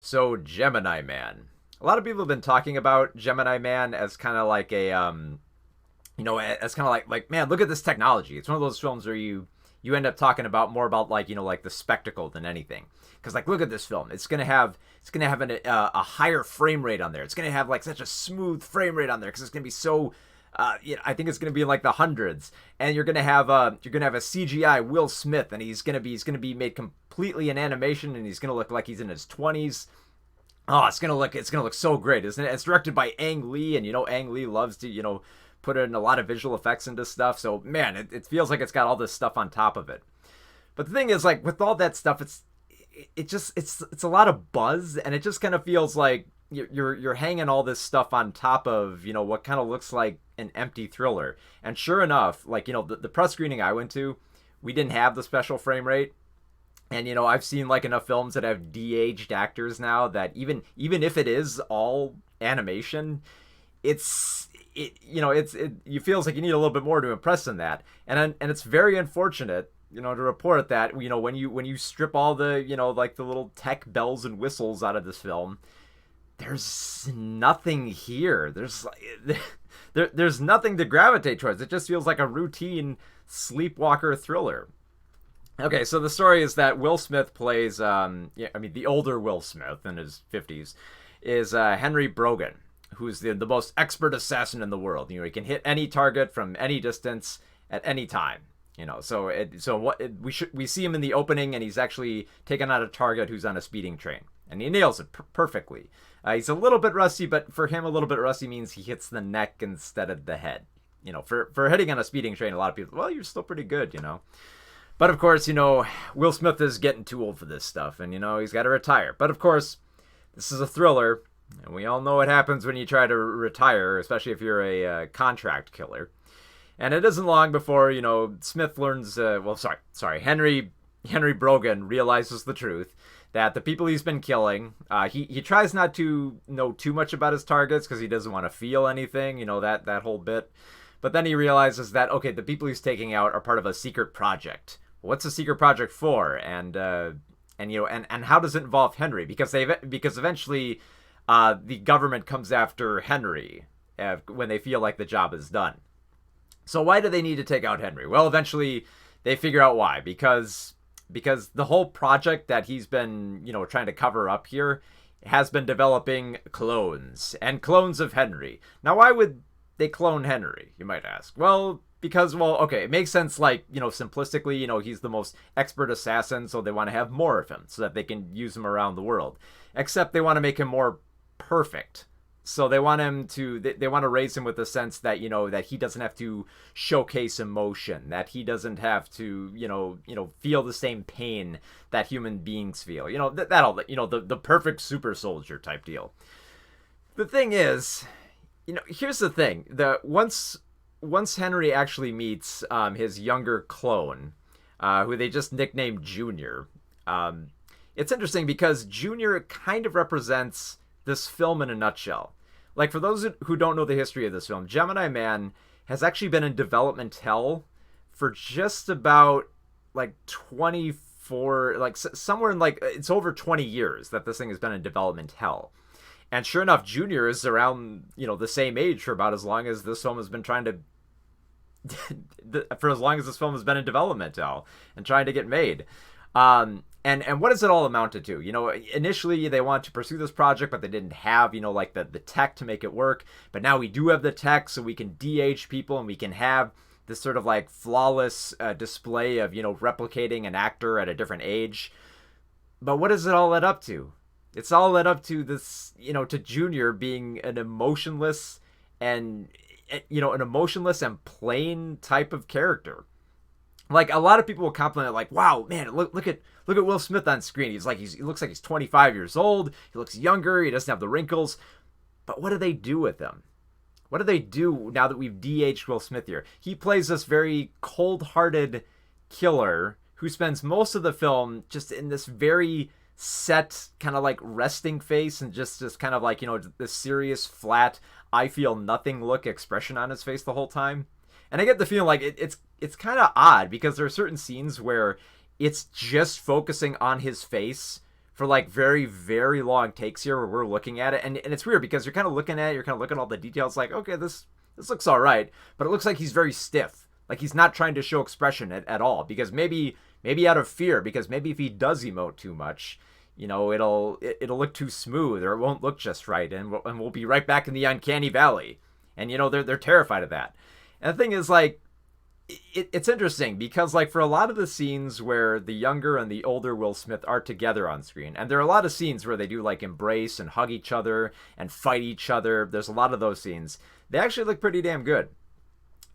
So Gemini Man. A lot of people have been talking about Gemini Man as kind of like a as kind of like man, look at this technology. It's one of those films where you end up talking about more about like like the spectacle than anything. Because like look at this film. It's gonna have a higher frame rate on there. It's gonna have like such a smooth frame rate on there because it's gonna be so. I think it's gonna be in like the hundreds, and you're gonna have a CGI Will Smith, and he's gonna be made completely in animation, and he's gonna look like he's in his 20s. Oh, it's gonna look so great, isn't it? It's directed by Ang Lee, and Ang Lee loves to put in a lot of visual effects into stuff. So man, it feels like it's got all this stuff on top of it. But the thing is, like with all that stuff, it's a lot of buzz, and it just kind of feels like you're hanging all this stuff on top of what kind of looks like an empty thriller. And sure enough, like the press screening I went to, we didn't have the special frame rate. And I've seen like enough films that have de-aged actors now that even if it is all animation, it you feels like you need a little bit more to impress than that. And it's very unfortunate, to report that when you strip all the like the little tech bells and whistles out of this film, there's nothing here. There's nothing to gravitate towards. It just feels like a routine sleepwalker thriller. Okay, so the story is that Will Smith plays, the older Will Smith in his 50s is Henry Brogan, who's the most expert assassin in the world. He can hit any target from any distance at any time. We see him in the opening, and he's actually taking out a target who's on a speeding train, and he nails it perfectly. He's a little bit rusty, but for him, a little bit rusty means he hits the neck instead of the head. For hitting on a speeding train, a lot of people, well, you're still pretty good. But of course, Will Smith is getting too old for this stuff, and he's got to retire. But of course, this is a thriller, and we all know what happens when you try to retire, especially if you're a contract killer. And it isn't long before Smith learns. Henry Brogan realizes the truth that the people he's been killing. He tries not to know too much about his targets because he doesn't want to feel anything. That whole bit. But then he realizes that okay, the people he's taking out are part of a secret project. What's a secret project for? And how does it involve Henry? Because eventually the government comes after Henry when they feel like the job is done. So why do they need to take out Henry? Well, eventually they figure out why. Because the whole project that he's been trying to cover up here has been developing clones of Henry. Now, why would they clone Henry, you might ask? Well, because, okay, it makes sense, like, simplistically, he's the most expert assassin, so they want to have more of him so that they can use him around the world. Except they want to make him more perfect. So they want they want to raise him with the sense that, that he doesn't have to showcase emotion, that he doesn't have to, feel the same pain that human beings feel. The perfect super soldier type deal. The thing is, here's the thing: once Henry actually meets his younger clone, who they just nicknamed Junior, it's interesting because Junior kind of represents this film in a nutshell. Like, for those who don't know the history of this film, Gemini Man has actually been in development hell for just about like 24, like somewhere in like it's over 20 years that this thing has been in development hell. And sure enough, Junior is around, the same age for about as long as this film has been trying to, for as long as this film has been in development now and trying to get made. And what does it all amounted to? Initially they wanted to pursue this project, but they didn't have, like the tech to make it work. But now we do have the tech, so we can de-age people and we can have this sort of like flawless display of, replicating an actor at a different age. But what does it all led up to? It's all led up to this, to Junior being an emotionless and plain type of character. Like, a lot of people will compliment it, like, wow, man, look at Will Smith on screen. He looks like he's 25 years old. He looks younger. He doesn't have the wrinkles. But what do they do with him? What do they do now that we've de-aged Will Smith here? He plays this very cold-hearted killer who spends most of the film just in this very set kind of like resting face and just kind of like this serious flat I feel nothing look expression on his face the whole time. And I get the feeling like it's kind of odd because there are certain scenes where it's just focusing on his face for like very, very long takes here where we're looking at it. And it's weird because you're kind of looking at it, you're kind of looking at all the details like, okay, this looks all right. But it looks like he's very stiff. Like he's not trying to show expression at all because maybe out of fear, because maybe if he does emote too much, it'll look too smooth or it won't look just right. And we'll be right back in the uncanny valley. And, they're terrified of that. And the thing is, like, it's interesting because, like, for a lot of the scenes where the younger and the older Will Smith are together on screen, and there are a lot of scenes where they do, like, embrace and hug each other and fight each other. There's a lot of those scenes. They actually look pretty damn good.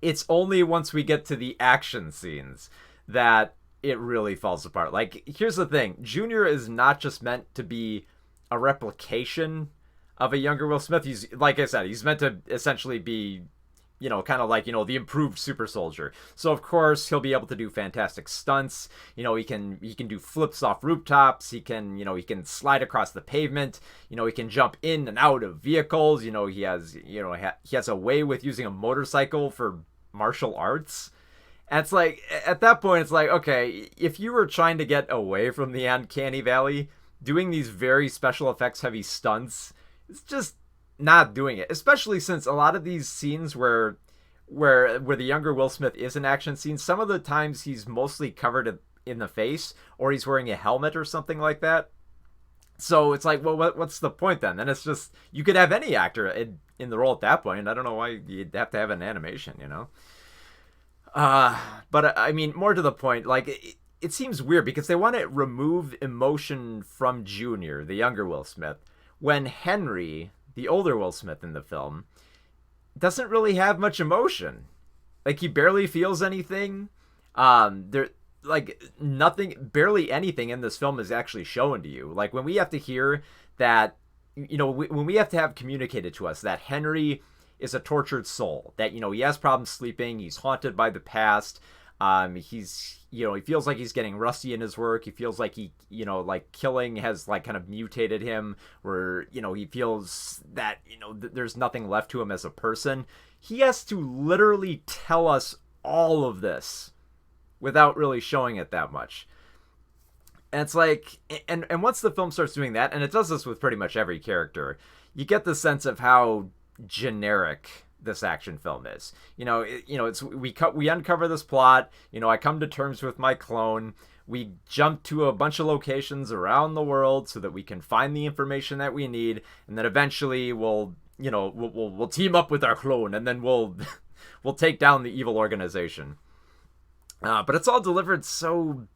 It's only once we get to the action scenes that it really falls apart. Like, here's the thing. Junior is not just meant to be a replication of a younger Will Smith. He's, like I said, he's meant to essentially be, kind of like, the improved super soldier. So of course he'll be able to do fantastic stunts. He can do flips off rooftops. He can slide across the pavement. He can jump in and out of vehicles. He has a way with using a motorcycle for martial arts. And it's like, at that point, it's like, okay, if you were trying to get away from the uncanny valley, doing these very special effects heavy stunts, it's just not doing it. Especially since a lot of these scenes where the younger Will Smith is in action scenes, some of the times he's mostly covered in the face, or he's wearing a helmet or something like that. So it's like, well, what's the point then? Then it's just, you could have any actor in the role at that point. I don't know why you'd have to have an animation, But I mean, more to the point, like, it seems weird because they want to remove emotion from Junior, the younger Will Smith, when Henry, the older Will Smith in the film, doesn't really have much emotion. Like, he barely feels anything. Barely anything in this film is actually shown to you. Like, when we have to hear that, when we have to have communicated to us that Henry is a tortured soul, that, he has problems sleeping, he's haunted by the past, he feels like he's getting rusty in his work, he feels like killing has, like, kind of mutated him, where, he feels that, there's nothing left to him as a person. He has to literally tell us all of this without really showing it that much. And it's like, and once the film starts doing that, and it does this with pretty much every character, you get the sense of how generic this action film is. It's we uncover this plot. I come to terms with my clone. We jump to a bunch of locations around the world so that we can find the information that we need, and then eventually we'll team up with our clone, and then we'll take down the evil organization. But it's all delivered so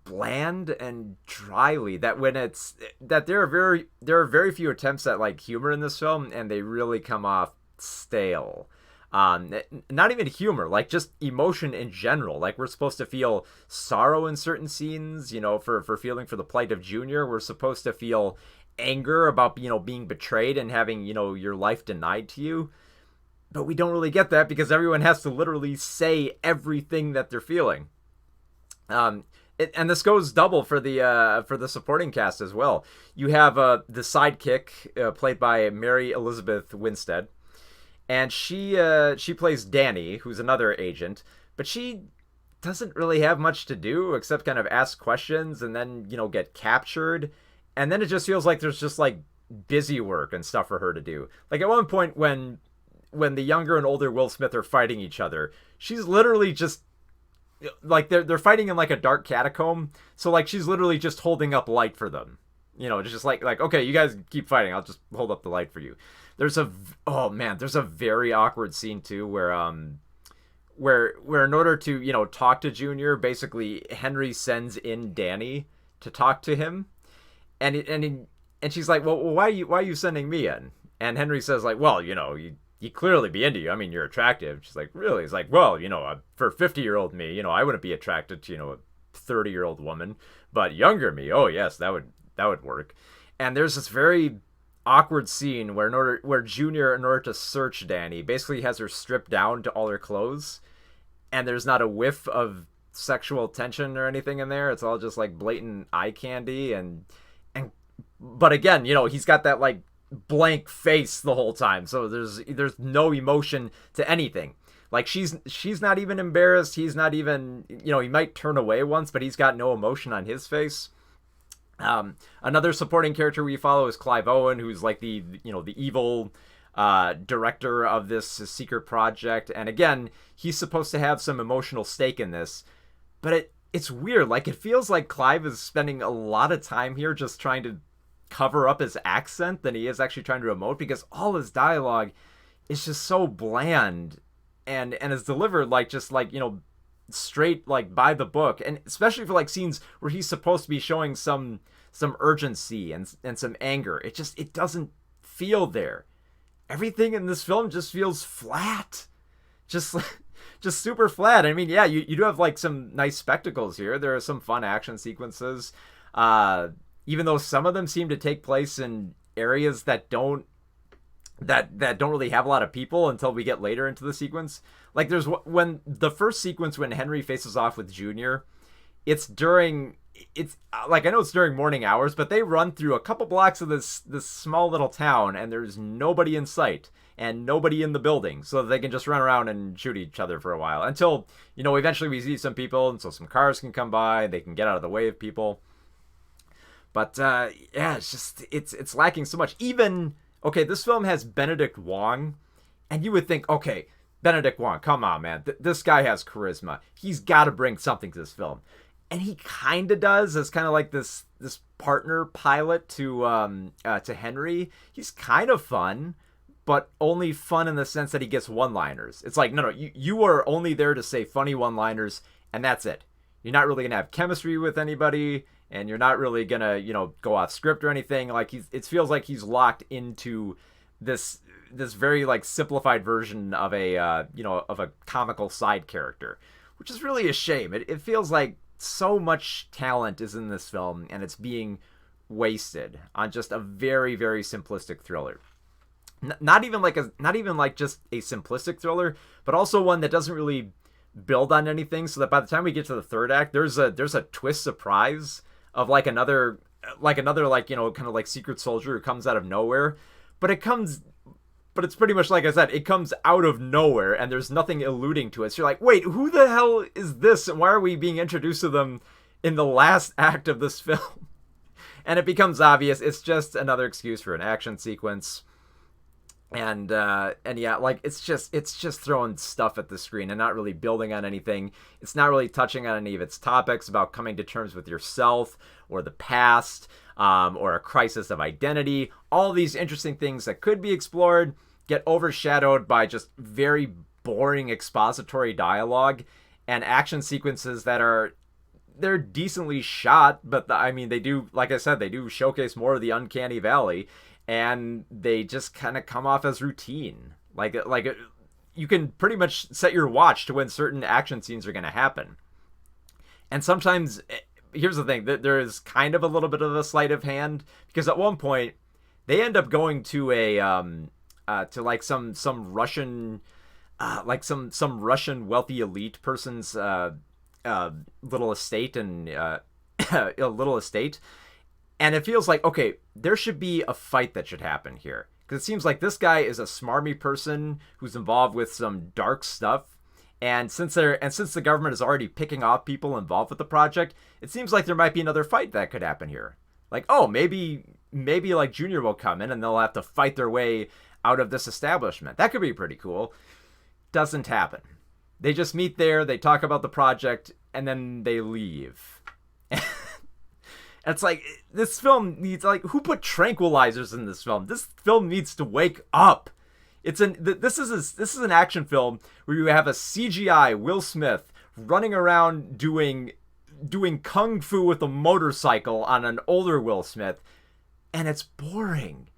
bland and dryly that there are very few attempts at, like, humor in this film, and they really come off stale. Not even humor, like, just emotion in general. Like, we're supposed to feel sorrow in certain scenes, for feeling for the plight of Junior. We're supposed to feel anger about, being betrayed and having, your life denied to you. But we don't really get that because everyone has to literally say everything that they're feeling. And this goes double for the supporting cast as well. You have the sidekick played by Mary Elizabeth Winstead, and she plays Danny, who's another agent, but she doesn't really have much to do except kind of ask questions and then get captured, and then it just feels like there's just, like, busy work and stuff for her to do. Like, at one point when the younger and older Will Smith are fighting each other, she's literally just, like, they're fighting in, like, a dark catacomb, so, like, she's literally just holding up light for them. It's just like, okay, you guys keep fighting, I'll just hold up the light for you. There's a very awkward scene too where in order to, talk to Junior, basically Henry sends in Danny to talk to him, and she's like, well, why are you sending me in? And Henry says, like, well, you clearly be into you. I mean, you're attractive. She's like, really? He's like, well, for 50-year-old me, I wouldn't be attracted to, a 30-year-old woman, but younger me, oh yes, that would work. And there's this very awkward scene where Junior, in order to search Danny, basically has her stripped down to all her clothes, and there's not a whiff of sexual tension or anything in there. It's all just, like, blatant eye candy, but again, he's got that, like, blank face the whole time, so there's no emotion to anything. Like, she's not even embarrassed, he's not even, he might turn away once, but he's got no emotion on his face. Another supporting character we follow is Clive Owen, who's like the evil director of this secret project. And again, he's supposed to have some emotional stake in this, but it's weird. Like, it feels like Clive is spending a lot of time here just trying to cover up his accent than he is actually trying to emote, because all his dialogue is just so bland and is delivered like just like, straight like by the book, and especially for like scenes where he's supposed to be showing some urgency and some anger. It doesn't feel there. Everything in this film just feels flat. Just just super flat. I mean, yeah, you do have like some nice spectacles here. There are some fun action sequences. Even though some of them seem to take place in areas that don't really have a lot of people until we get later into the sequence. Like, there's when the first sequence when Henry faces off with Junior, it's like, I know it's during morning hours, but they run through a couple blocks of this small little town, and there's nobody in sight and nobody in the building, so that they can just run around and shoot each other for a while until, eventually we see some people, and so some cars can come by, they can get out of the way of people. But yeah, it's lacking so much. Even, okay, this film has Benedict Wong, and you would think, okay, Benedict Wong, come on, man, this guy has charisma. He's got to bring something to this film. And he kind of does, as kind of like this partner pilot to Henry. He's kind of fun, but only fun in the sense that he gets one-liners. It's like, no, you are only there to say funny one-liners, and that's it. You're not really gonna have chemistry with anybody, and you're not really gonna, go off script or anything. Like, it feels like he's locked into this very like simplified version of of a comical side character, which is really a shame. It feels like so much talent is in this film, and it's being wasted on just a very, very simplistic thriller. Not even like just a simplistic thriller, but also one that doesn't really build on anything. So that by the time we get to the third act, there's a twist surprise of another kind of like secret soldier who comes out of nowhere, but it's pretty much like I said, it comes out of nowhere and there's nothing alluding to it. So you're like, wait, who the hell is this? And why are we being introduced to them in the last act of this film? And it becomes obvious it's just another excuse for an action sequence. And yeah, like, it's just throwing stuff at the screen and not really building on anything. It's not really touching on any of its topics about coming to terms with yourself or the past, or a crisis of identity. All these interesting things that could be explored get overshadowed by just very boring expository dialogue and action sequences they're decently shot, but they do, like I said, they do showcase more of the uncanny valley, and they just kind of come off as routine. Like you can pretty much set your watch to when certain action scenes are going to happen. And sometimes, here's the thing, that there is kind of a little bit of a sleight of hand, because at one point they end up going to to like some Russian some Russian wealthy elite person's little estate and a little estate. And it feels like, okay, there should be a fight that should happen here. Because it seems like this guy is a smarmy person who's involved with some dark stuff. And since the government is already picking off people involved with the project, it seems like there might be another fight that could happen here. Like, oh, maybe like Junior will come in and they'll have to fight their way out of this establishment. That could be pretty cool. Doesn't happen. They just meet there, they talk about the project, and then they leave. It's like, this film needs, like, who put tranquilizers in this film? This film needs to wake up. This is an action film where you have a CGI Will Smith running around doing kung fu with a motorcycle on an older Will Smith, and it's boring.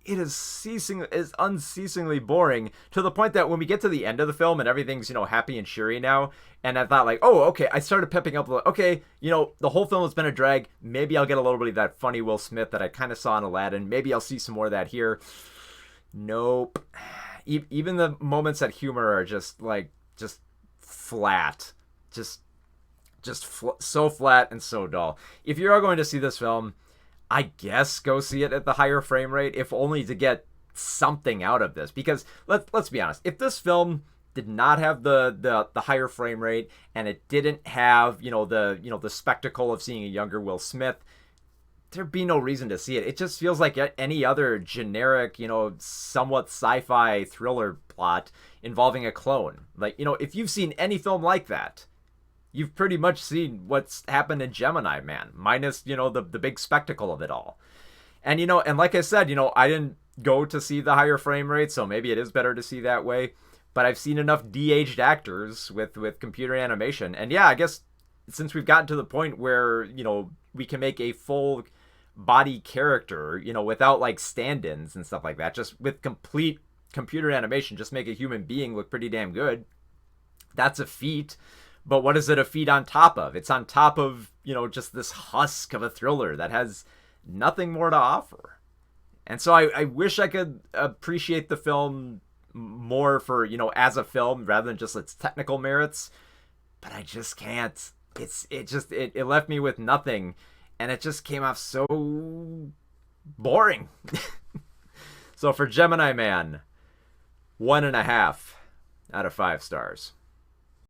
It is unceasingly boring, to the point that when we get to the end of the film and everything's, happy and cheery now, and I thought, like, oh, okay, I started pepping up, okay, the whole film has been a drag. Maybe I'll get a little bit of that funny Will Smith that I kind of saw in Aladdin. Maybe I'll see some more of that here. Nope. Even the moments that humor are just flat. So flat and so dull. If you are going to see this film, I guess go see it at the higher frame rate, if only to get something out of this. Because let's be honest, if this film did not have the higher frame rate, and it didn't have the spectacle of seeing a younger Will Smith, there'd be no reason to see it. It just feels like any other generic, somewhat sci-fi thriller plot involving a clone. Like, if you've seen any film like that, you've pretty much seen what's happened in Gemini Man, minus, the big spectacle of it all. And, and like I said, I didn't go to see the higher frame rate, so maybe it is better to see that way. But I've seen enough de-aged actors with computer animation. And yeah, I guess since we've gotten to the point where, we can make a full body character, without like stand-ins and stuff like that, just with complete computer animation, just make a human being look pretty damn good. That's a feat. But what is it a feat on top of? It's on top of, just this husk of a thriller that has nothing more to offer. And so I wish I could appreciate the film more for, as a film rather than just its technical merits. But I just can't. It left me with nothing. And it just came off so boring. So for Gemini Man, 1.5 out of 5 stars.